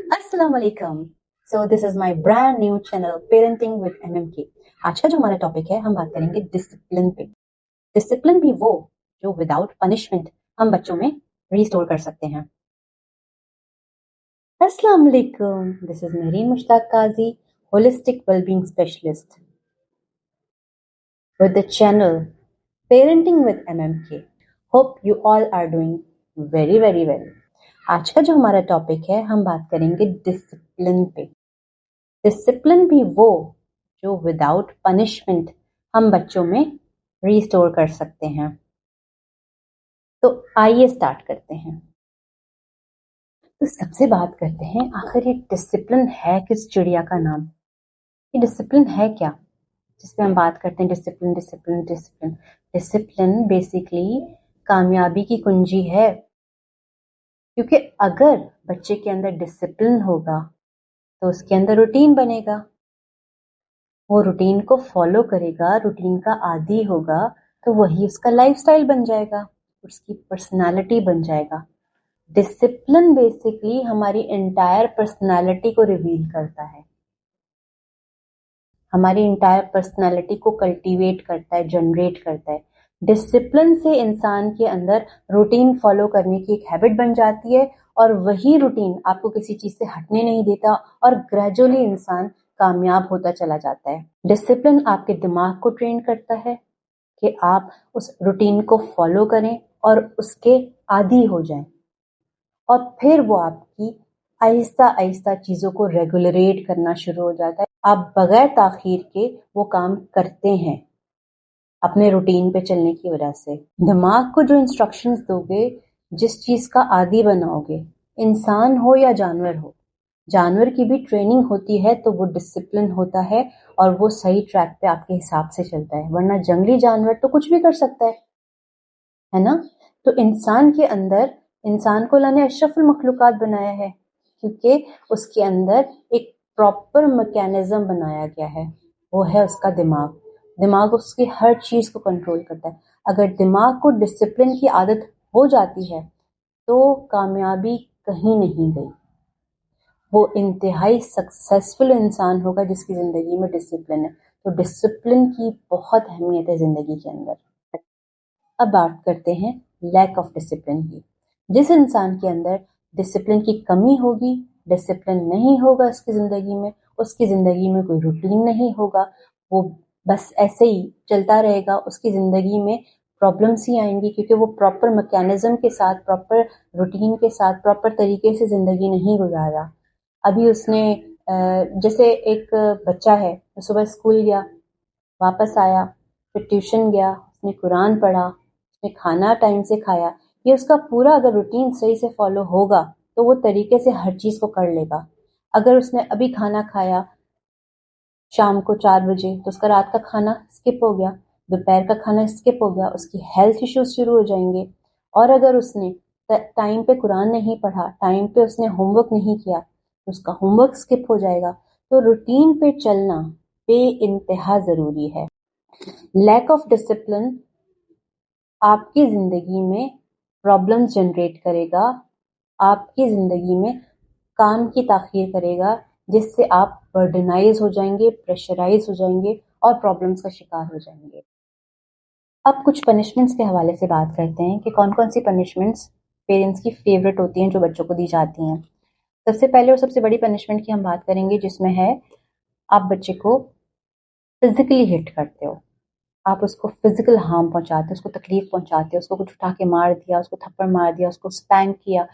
अस्सलाम वालेकुम। So this is my brand new channel parenting with MMK. आज का जो हमारा टॉपिक है, हम बात करेंगे डिसिप्लिन पे। डिसिप्लिन भी वो जो विदाउट पनिशमेंट हम बच्चों में रिस्टोर कर सकते हैं। अस्सलाम वालेकुम, दिस इज मेरी Mushtaq Kazi, holistic wellbeing specialist with the channel Parenting with MMK. Hope you all are doing very very well. आज का जो हमारा टॉपिक है, हम बात करेंगे डिसिप्लिन पे। डिसिप्लिन भी वो जो विदाउट पनिशमेंट हम बच्चों में रिस्टोर कर सकते हैं। तो आइए स्टार्ट करते हैं। तो सबसे बात करते हैं, आखिर ये डिसिप्लिन है किस चिड़िया का नाम? ये डिसिप्लिन है क्या, जिसपे हम बात करते हैं discipline discipline discipline. Discipline basically कामयाबी की कुंजी है, क्योंकि अगर बच्चे के अंदर डिसिप्लिन होगा तो उसके अंदर रूटीन बनेगा, वो रूटीन को फॉलो करेगा, रूटीन का आदी होगा, तो वही उसका लाइफस्टाइल बन जाएगा, उसकी पर्सनालिटी बन जाएगा। डिसिप्लिन बेसिकली हमारी एंटायर पर्सनालिटी को रिवील करता है, हमारी एंटायर पर्सनालिटी को कल्टीवेट करता है, जनरेट करता है। डिसिप्लिन से इंसान के अंदर रूटीन फॉलो करने की एक हैबिट बन जाती है, और वही रूटीन आपको किसी चीज से हटने नहीं देता, और ग्रेजुअली इंसान कामयाब होता चला जाता है। डिसिप्लिन आपके दिमाग को ट्रेन करता है कि आप उस रूटीन को फॉलो करें और उसके आदी हो जाएं, और फिर वो आपकी आहिस्ता आहिस्ता चीजों को रेगुलरेट करना शुरू हो जाता है। आप बगैर ताखीर के वो काम करते हैं अपने रूटीन पे चलने की वजह से। दिमाग को जो इंस्ट्रक्शंस दोगे, जिस चीज का आदी बनाओगे, इंसान हो या जानवर हो, जानवर की भी ट्रेनिंग होती है तो वो डिसिप्लिन होता है और वो सही ट्रैक पे आपके हिसाब से चलता है। वरना जंगली जानवर तो कुछ भी कर सकता है ना? तो इंसान के अंदर, इंसान को अल्लाह ने अशरफुल मखलूकात बनाया है, क्योंकि उसके अंदर एक प्रॉपर मैकेनिज्म बनाया गया है, वो है उसका दिमाग। दिमाग उसकी हर चीज को कंट्रोल करता है। अगर दिमाग को डिसिप्लिन की आदत हो जाती है तो कामयाबी कहीं नहीं गई। वो इंतहाई सक्सेसफुल इंसान होगा जिसकी जिंदगी में डिसिप्लिन है। तो डिसिप्लिन की बहुत अहमियत है जिंदगी के अंदर। अब बात करते हैं लैक ऑफ डिसिप्लिन की। जिस इंसान के अंदर डिसिप्लिन की कमी होगी, डिसिप्लिन नहीं होगा उसकी जिंदगी में, उसकी जिंदगी में कोई रूटीन नहीं होगा, वो बस ऐसे ही चलता रहेगा, उसकी जिंदगी में प्रॉब्लम्स ही आएंगी, क्योंकि वो प्रॉपर मैकेनिज्म के साथ, प्रॉपर रूटीन के साथ, प्रॉपर तरीके से जिंदगी नहीं गुजारा। अभी उसने जैसे एक बच्चा है, सुबह स्कूल गया, वापस आया, फिर ट्यूशन गया, उसने कुरान पढ़ा, उसने खाना टाइम से खाया, ये उसका पूरा अगर रूटीन सही से फॉलो होगा तो वो तरीके से हर चीज को कर लेगा। अगर उसने अभी खाना खाया शाम को 4 बजे, तो उसका रात का खाना स्किप हो गया, दोपहर का खाना स्किप हो गया, उसकी हेल्थ इश्यूज शुरू हो जाएंगे। और अगर उसने टाइम पे कुरान नहीं पढ़ा, टाइम पे उसने होमवर्क नहीं किया, तो उसका होमवर्क स्किप हो जाएगा। तो रूटीन पे चलना बे इंतहा जरूरी है। लैक ऑफ डिसिप्लिन आपकी जिंदगी में प्रॉब्लम्स जनरेट करेगा, आपकी जिंदगी में काम की ताखीर करेगा, जिससे आप बर्डनाइज हो जाएंगे, प्रेशराइज हो जाएंगे और प्रॉब्लम्स का शिकार हो जाएंगे। अब कुछ पनिशमेंट्स के हवाले से बात करते हैं कि कौन कौन सी पनिशमेंट्स पेरेंट्स की फेवरेट होती हैं, जो बच्चों को दी जाती हैं। सबसे पहले और सबसे बड़ी पनिशमेंट की हम बात करेंगे, जिसमें है आप बच्चे को फिजिकली हिट करते हो, आप उसको फिजिकल हार्म पहुंचाते हो, उसको तकलीफ पहुंचाते हो, उसको कुछ उठा के मार दिया, उसको थप्पड़ मार दिया, उसको स्पैंक किया।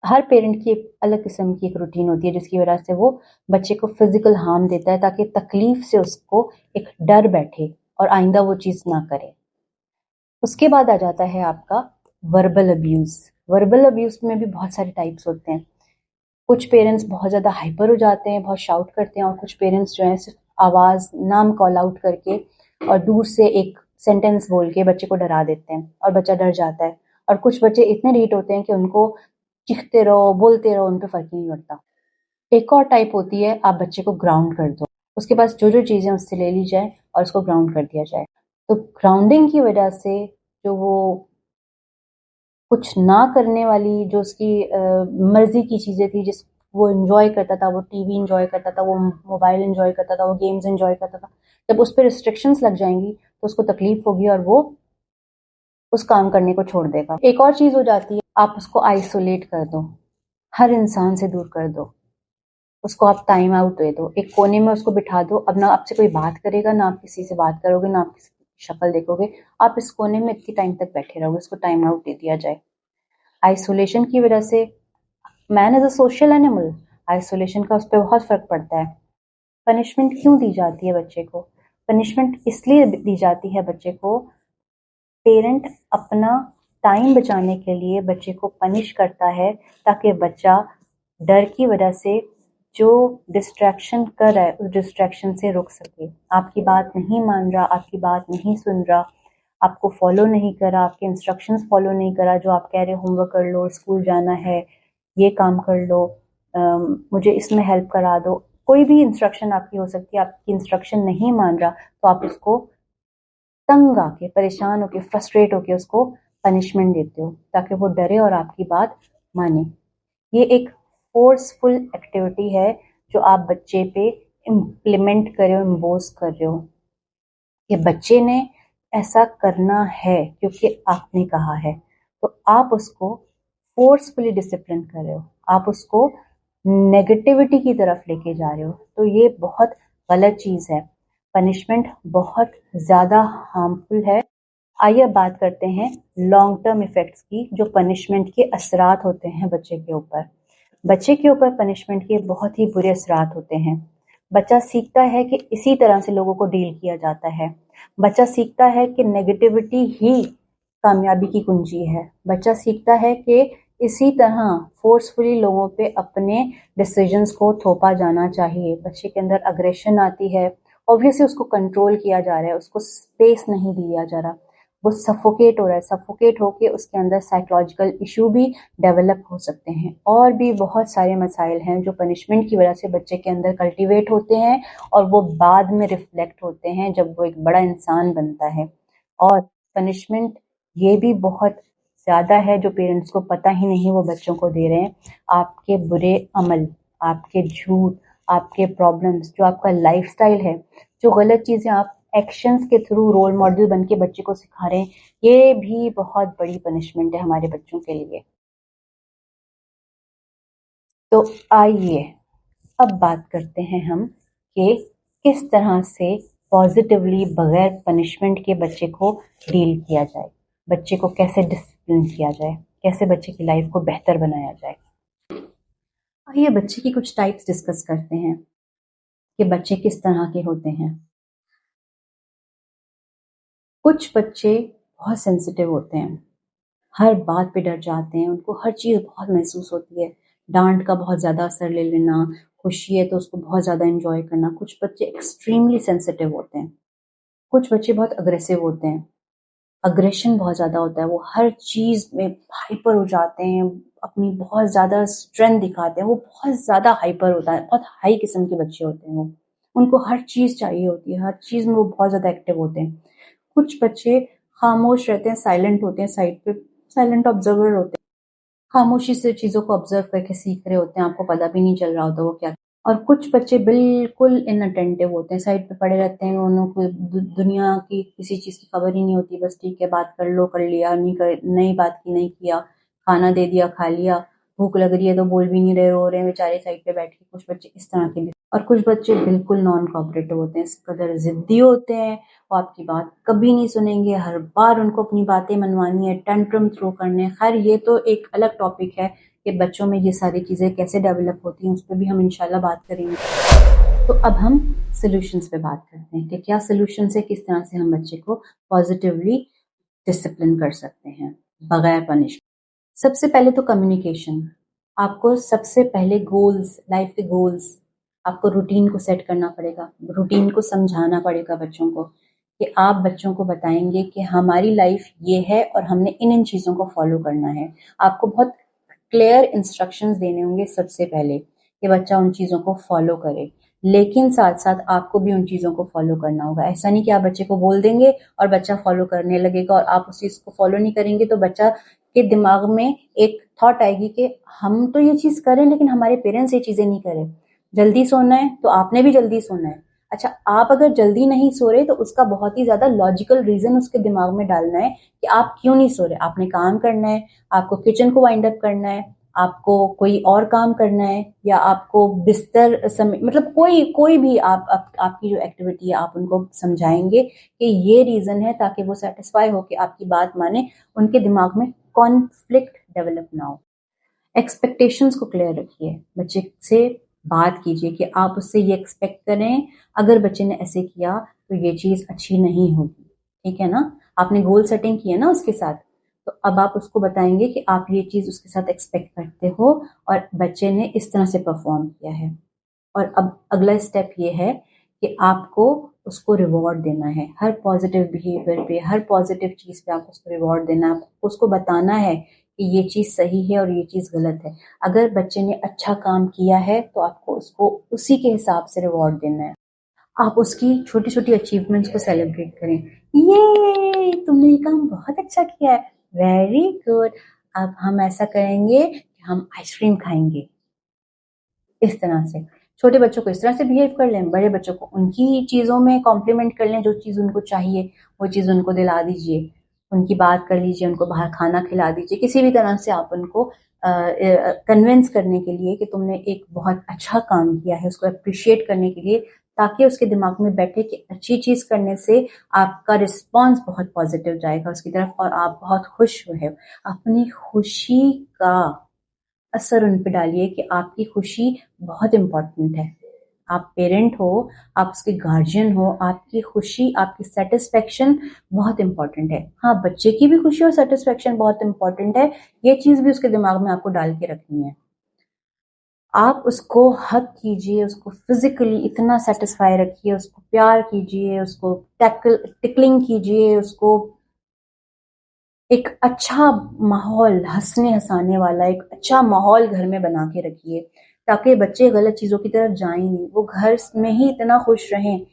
हर पेरेंट की एक अलग किस्म की एक रूटीन होती है जिसकी वजह से वो बच्चे को फिजिकल हार्म देता है, ताकि तकलीफ से उसको एक डर बैठे और आइंदा वो चीज ना करे। उसके बाद आ जाता है आपका वर्बल अब्यूज। वर्बल अब्यूज में भी बहुत सारे टाइप्स होते हैं। कुछ पेरेंट्स बहुत ज्यादा हाइपर हो जाते हैं, बहुत शाउट करते हैं, और कुछ पेरेंट्स जो है सिर्फ आवाज, नाम कॉल आउट करके और दूर से एक सेंटेंस बोल के बच्चे को डरा देते हैं और बच्चा डर जाता है। और कुछ बच्चे इतने ढीठ होते हैं कि उनको चीखते रहो, बोलते रहो, उन पर फर्क ही नहीं पड़ता। एक और टाइप होती है, आप बच्चे को ग्राउंड कर दो, उसके पास जो जो चीजें उससे ले ली जाए और उसको ग्राउंड कर दिया जाए। तो ग्राउंडिंग की वजह से जो वो कुछ ना करने वाली, जो उसकी मर्जी की चीजें थी, जिस वो इंजॉय करता था, वो टीवी इंजॉय करता था, वो मोबाइल इंजॉय करता था, वो गेम्स इंजॉय करता था, जब उस पर रिस्ट्रिक्शंस लग जाएंगी तो उसको तकलीफ होगी और वो उस काम करने को छोड़ देगा। एक और चीज हो जाती है, आप उसको आइसोलेट कर दो, हर इंसान से दूर कर दो, उसको आप टाइम आउट दे दो, एक कोने में उसको बिठा दो। अब ना आपसे कोई बात करेगा, ना आप किसी से बात करोगे, ना आप किसी की शक्ल देखोगे, आप इस कोने में इतनी टाइम तक बैठे रहोगे, उसको टाइम आउट दे दिया जाए। आइसोलेशन की वजह से, man is a social animal, isolation का उस पर बहुत फर्क पड़ता है। पनिशमेंट क्यों दी जाती है बच्चे को? पनिशमेंट इसलिए दी जाती है बच्चे को, पेरेंट अपना टाइम बचाने के लिए बच्चे को पनिश करता है, ताकि बच्चा डर की वजह से जो डिस्ट्रैक्शन कर रहा है उस डिस्ट्रैक्शन से रुक सके। आपकी बात नहीं मान रहा, आपकी बात नहीं सुन रहा, आपको फॉलो नहीं करा, आपके इंस्ट्रक्शंस फॉलो नहीं करा, जो आप कह रहे होमवर्क कर लो, स्कूल जाना है, ये काम कर लो, मुझे इसमें हेल्प करा दो, कोई भी इंस्ट्रक्शन आपकी हो सकती है, आपकी इंस्ट्रक्शन नहीं मान रहा तो आप उसको तंग आके, परेशान होके, फ्रस्ट्रेट होके उसको पनिशमेंट देते हो, ताकि वो डरे और आपकी बात माने। ये एक फोर्सफुल एक्टिविटी है जो आप बच्चे पे इम्प्लीमेंट कर रहे हो, इम्पोज कर रहे हो, कि बच्चे ने ऐसा करना है क्योंकि आपने कहा है, तो आप उसको फोर्सफुली डिसिप्लिन कर रहे हो, आप उसको नेगेटिविटी की तरफ लेके जा रहे हो, तो ये बहुत गलत चीज है। पनिशमेंट बहुत ज्यादा हार्मफुल है। आइए अब बात करते हैं लॉन्ग टर्म इफेक्ट्स की, जो पनिशमेंट के असरात होते हैं बच्चे के ऊपर। बच्चे के ऊपर पनिशमेंट के बहुत ही बुरे असरात होते हैं। बच्चा सीखता है कि इसी तरह से लोगों को डील किया जाता है। बच्चा सीखता है कि नेगेटिविटी ही कामयाबी की कुंजी है। बच्चा सीखता है कि इसी तरह फोर्सफुली लोगों पे अपने डिसीजंस को थोपा जाना चाहिए। बच्चे के अंदर अग्रेशन आती है, ऑब्वियसली उसको कंट्रोल किया जा रहा है, उसको स्पेस नहीं दिया जा रहा, वो सफोकेट हो रहा है, सफोकेट होके उसके अंदर साइकोलॉजिकल इशू भी डेवलप हो सकते हैं। और भी बहुत सारे मसाइल हैं जो पनिशमेंट की वजह से बच्चे के अंदर कल्टीवेट होते हैं और वो बाद में रिफ्लेक्ट होते हैं जब वो एक बड़ा इंसान बनता है। और पनिशमेंट ये भी बहुत ज्यादा है जो पेरेंट्स को पता ही नहीं वो बच्चों को दे रहे हैं। आपके बुरे अमल, आपके झूठ, आपके प्रॉब्लम्स, जो आपका लाइफस्टाइल है, जो गलत चीजें आप एक्शंस के थ्रू रोल मॉडल बन के बच्चे को सिखा रहे हैं, ये भी बहुत बड़ी पनिशमेंट है हमारे बच्चों के लिए। तो आइए अब बात करते हैं हम कि किस तरह से पॉजिटिवली बगैर पनिशमेंट के बच्चे को डील किया जाए, बच्चे को कैसे डिसिप्लिन किया जाए, कैसे बच्चे की लाइफ को बेहतर बनाया जाए। आइए बच्चे की कुछ टाइप्स डिस्कस करते हैं कि बच्चे किस तरह के होते हैं। कुछ बच्चे बहुत सेंसिटिव होते हैं, हर बात पे डर जाते हैं, उनको हर चीज़ बहुत महसूस होती है। डांट का बहुत ज़्यादा असर ले लेना, खुशी है तो उसको बहुत ज़्यादा एंजॉय करना। कुछ बच्चे एक्सट्रीमली सेंसिटिव होते हैं। कुछ बच्चे बहुत अग्रेसिव होते हैं, अग्रेशन बहुत ज़्यादा होता है, वो हर चीज़ में हाइपर हो जाते हैं, अपनी बहुत ज़्यादा स्ट्रेंथ दिखाते हैं, वो बहुत ज़्यादा हाइपर होता है, बहुत हाई किस्म के बच्चे होते हैं वो, उनको हर चीज़ चाहिए होती है, हर चीज़ में वो बहुत ज़्यादा एक्टिव होते हैं। कुछ बच्चे खामोश रहते हैं, साइलेंट होते हैं, साइड पे साइलेंट ऑब्जर्वर होते हैं, खामोशी से चीजों को ऑब्जर्व करके सीख रहे होते हैं, आपको पता भी नहीं चल रहा होता वो क्या। और कुछ बच्चे बिल्कुल इनअटेंटिव होते हैं, साइड पे पड़े रहते हैं, उनको दुनिया की किसी चीज की खबर ही नहीं होती, बस ठीक है बात कर लो, कर लिया, नहीं कर, नहीं बात की, नहीं किया, खाना दे दिया, खा लिया, भूख लग रही है तो बोल भी नहीं रहे, रो रहे हैं बेचारे साइड पे बैठ के। कुछ बच्चे इस तरह के भी, और कुछ बच्चे बिल्कुल नॉन कोऑपरेटिव होते हैं, इस कदर जिद्दी होते हैं, वो आपकी बात कभी नहीं सुनेंगे, हर बार उनको अपनी बातें मनवानी है, टेंट्रम थ्रो करने। खैर ये तो एक अलग टॉपिक है कि बच्चों में ये सारी चीजें कैसे डेवलप होती हैं, उस पर भी हम इंशाल्लाह बात करेंगे। तो अब हम सॉल्यूशंस पे बात करते हैं कि क्या सॉल्यूशंस है, किस तरह से हम बच्चे को पॉजिटिवली डिसिप्लिन कर सकते हैं बगैर पनिशमेंट। सबसे पहले तो कम्युनिकेशन। आपको सबसे पहले गोल्स, लाइफ के गोल्स, आपको रूटीन को सेट करना पड़ेगा, रूटीन को समझाना पड़ेगा बच्चों को, कि आप बच्चों को बताएंगे कि हमारी लाइफ ये है और हमने इन इन चीज़ों को फॉलो करना है। आपको बहुत क्लियर इंस्ट्रक्शंस देने होंगे सबसे पहले कि बच्चा उन चीज़ों को फॉलो करे, लेकिन साथ साथ आपको भी उन चीज़ों को फॉलो करना होगा। ऐसा नहीं कि आप बच्चे को बोल देंगे और बच्चा फॉलो करने लगेगा और आप उस चीज़ को फॉलो नहीं करेंगे तो बच्चा के दिमाग में एक थॉट आएगी कि हम तो ये चीज़ करें लेकिन हमारे पेरेंट्स ये चीज़ें नहीं करें। जल्दी सोना है तो आपने भी जल्दी सोना है। अच्छा, आप अगर जल्दी नहीं सो रहे तो उसका बहुत ही ज़्यादा लॉजिकल रीज़न उसके दिमाग में डालना है कि आप क्यों नहीं सो रहे। आपने काम करना है, आपको किचन को वाइंड अप करना है, आपको कोई और काम करना है, या आपको बिस्तर समय मतलब कोई भी आपकी जो एक्टिविटी है आप उनको समझाएंगे कि ये रीज़न है, ताकि वो सेटिस्फाई हो कि आपकी बात माने, उनके दिमाग में कॉन्फ्लिक्ट डेवलप ना हो। एक्सपेक्टेशंस को क्लियर रखिए, बच्चे से बात कीजिए कि आप उससे ये एक्सपेक्ट करें, अगर बच्चे ने ऐसे किया तो ये चीज़ अच्छी नहीं होगी, ठीक है ना। आपने गोल सेटिंग की है ना उसके साथ, तो अब आप उसको बताएंगे कि आप ये चीज़ उसके साथ एक्सपेक्ट करते हो और बच्चे ने इस तरह से परफॉर्म किया है। और अब अगला स्टेप ये है कि आपको उसको रिवॉर्ड देना है, हर पॉजिटिव बिहेवियर पे, हर पॉजिटिव चीज़ पे आपको उसको रिवॉर्ड देना है। आपको उसको बताना है कि ये चीज़ सही है और ये चीज़ गलत है। अगर बच्चे ने अच्छा काम किया है तो आपको उसको उसी के हिसाब से रिवॉर्ड देना है। आप उसकी छोटी छोटी अचीवमेंट्स को सेलिब्रेट करें, ये तुमने ये काम बहुत अच्छा किया है, वेरी गुड। अब हम ऐसा करेंगे कि हम आइसक्रीम खाएंगे, इस तरह से। छोटे बच्चों को इस तरह से बिहेव कर लें, बड़े बच्चों को उनकी चीज़ों में कॉम्प्लीमेंट कर लें, जो चीज़ उनको चाहिए वो चीज़ उनको दिला दीजिए, उनकी बात कर लीजिए, उनको बाहर खाना खिला दीजिए, किसी भी तरह से आप उनको कन्विंस करने के लिए कि तुमने एक बहुत अच्छा काम किया है, उसको अप्रिशिएट करने के लिए, ताकि उसके दिमाग में बैठे कि अच्छी चीज़ करने से आपका रिस्पॉन्स बहुत पॉजिटिव जाएगा उसकी तरफ और आप बहुत खुश हुए। अपनी खुशी का असर उन पे डालिए कि आपकी खुशी बहुत इम्पोर्टेंट है। आप पेरेंट हो, आप उसके गार्जियन हो, आपकी खुशी, आपकी सेटिस्फेक्शन बहुत इम्पोर्टेंट है। हाँ, बच्चे की भी खुशी और सेटिस्फेक्शन बहुत इम्पोर्टेंट है, ये चीज़ भी उसके दिमाग में आपको डाल के रखनी है। आप उसको हग कीजिए, उसको फिजिकली इतना सेटिस्फाई रखिए, उसको प्यार कीजिए, उसको टिकलिंग कीजिए, उसको एक अच्छा माहौल, हंसने हंसाने वाला एक अच्छा माहौल घर में बना के रखिए, ताकि बच्चे गलत चीज़ों की तरफ जाएं नहीं, वो घर में ही इतना खुश रहें,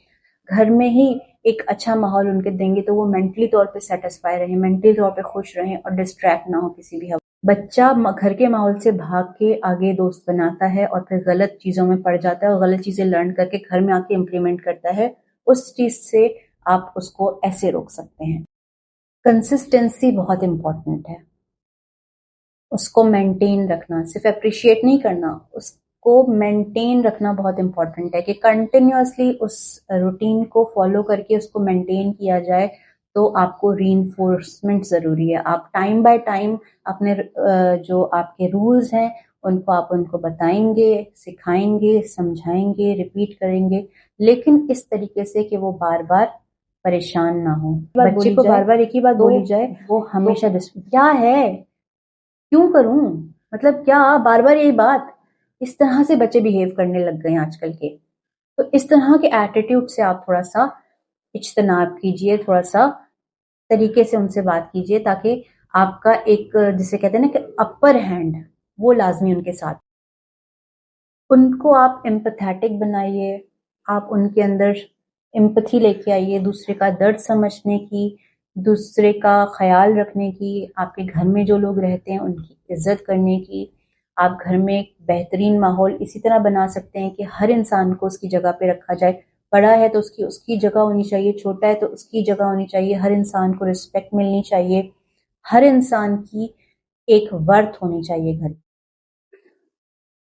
घर में ही एक अच्छा माहौल उनके देंगे तो वो मेंटली तौर पे सेटिस्फाई रहें, मेंटली तौर पे खुश रहें और डिस्ट्रैक्ट ना हो किसी भी हवा। बच्चा घर के माहौल से भाग के आगे दोस्त बनाता है और फिर गलत चीज़ों में पड़ जाता है और गलत चीज़ें लर्न करके घर में आके इम्प्लीमेंट करता है। उस चीज़ से आप उसको ऐसे रोक सकते हैं। कंसिस्टेंसी बहुत इम्पोर्टेंट है, उसको मेंटेन रखना, सिर्फ अप्रिशिएट नहीं करना, उसको मेंटेन रखना बहुत इम्पोर्टेंट है कि कंटिन्यूअसली उस रूटीन को फॉलो करके उसको मेंटेन किया जाए। तो आपको रीइंफोर्समेंट ज़रूरी है। आप टाइम बाय टाइम अपने जो आपके रूल्स हैं उनको आप उनको बताएंगे, सिखाएंगे, समझाएंगे, रिपीट करेंगे, लेकिन इस तरीके से कि वो बार बार परेशान ना हो। बच्चे को बार बार एक ही बात बोली जाए, वो हमेशा क्या है, क्यों करूं, मतलब क्या बार बार यही बात, इस तरह से बच्चे बिहेव करने लग गए हैं आजकल के। तो इस तरह के एटीट्यूड से आप थोड़ा सा इज्तनाब कीजिए, थोड़ा सा तरीके से उनसे बात कीजिए, ताकि आपका एक जिसे कहते हैं ना कि अपर हैंड, वो लाजमी उनके साथ। उनको आप एम्पैथेटिक बनाइए, आप उनके अंदर एम्पैथी लेके आइए, दूसरे का दर्द समझने की, दूसरे का ख्याल रखने की, आपके घर में जो लोग रहते हैं उनकी इज्जत करने की। आप घर में एक बेहतरीन माहौल इसी तरह बना सकते हैं कि हर इंसान को उसकी जगह पे रखा जाए। बड़ा है तो उसकी उसकी जगह होनी चाहिए, छोटा है तो उसकी जगह होनी चाहिए, हर इंसान को रिस्पेक्ट मिलनी चाहिए, हर इंसान की एक वर्थ होनी चाहिए घर।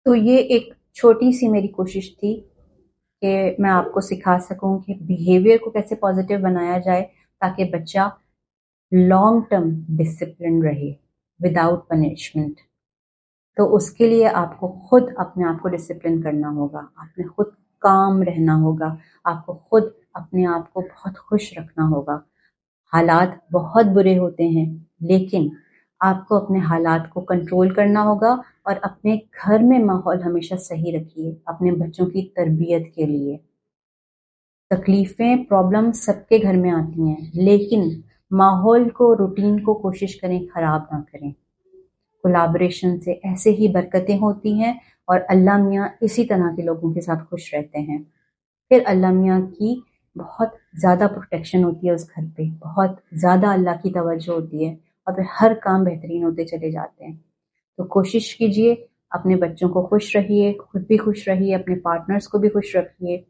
तो ये एक छोटी सी मेरी कोशिश थी कि मैं आपको सिखा सकूं कि बिहेवियर को कैसे पॉजिटिव बनाया जाए, ताकि बच्चा लॉन्ग टर्म डिसिप्लिन रहे विदाउट पनिशमेंट। तो उसके लिए आपको खुद अपने आप को डिसिप्लिन करना होगा, आपने खुद काम रहना होगा, आपको खुद अपने आप को बहुत खुश रखना होगा। हालात बहुत बुरे होते हैं, लेकिन आपको अपने हालात को कंट्रोल करना होगा और अपने घर में माहौल हमेशा सही रखिए अपने बच्चों की तरबियत के लिए। तकलीफें, प्रॉब्लम सबके घर में आती हैं, लेकिन माहौल को, रूटीन को कोशिश करें खराब ना करें। कोलाब्रेशन से ऐसे ही बरकतें होती हैं और अल्लाह मियाँ इसी तरह के लोगों के साथ खुश रहते हैं। फिर अल्लाह मियाँ की बहुत ज़्यादा प्रोटेक्शन होती है उस घर पे, बहुत ज़्यादा अल्लाह की तवज्जो होती है اور پھر ہر کام بہترین ہوتے چلے جاتے ہیں۔ تو کوشش کیجئے اپنے بچوں کو خوش رہیے، خود بھی خوش رہیے، اپنے پارٹنرز کو بھی خوش رکھیے،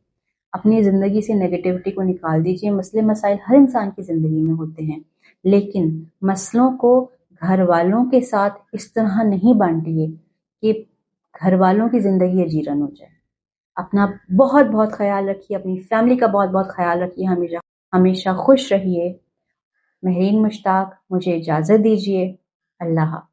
اپنی زندگی سے نیگیٹیوٹی کو نکال دیجئے۔ مسئلے مسائل ہر انسان کی زندگی میں ہوتے ہیں، لیکن مسئلوں کو گھر والوں کے ساتھ اس طرح نہیں بانٹیے کہ گھر والوں کی زندگی اجیرن ہو جائے۔ اپنا بہت بہت خیال رکھیے، اپنی فیملی کا بہت بہت خیال رکھیے، ہمیشہ ہمیشہ خوش رہیے۔ مہرین مشتاق، مجھے اجازت دیجیے۔ اللہ حافظ۔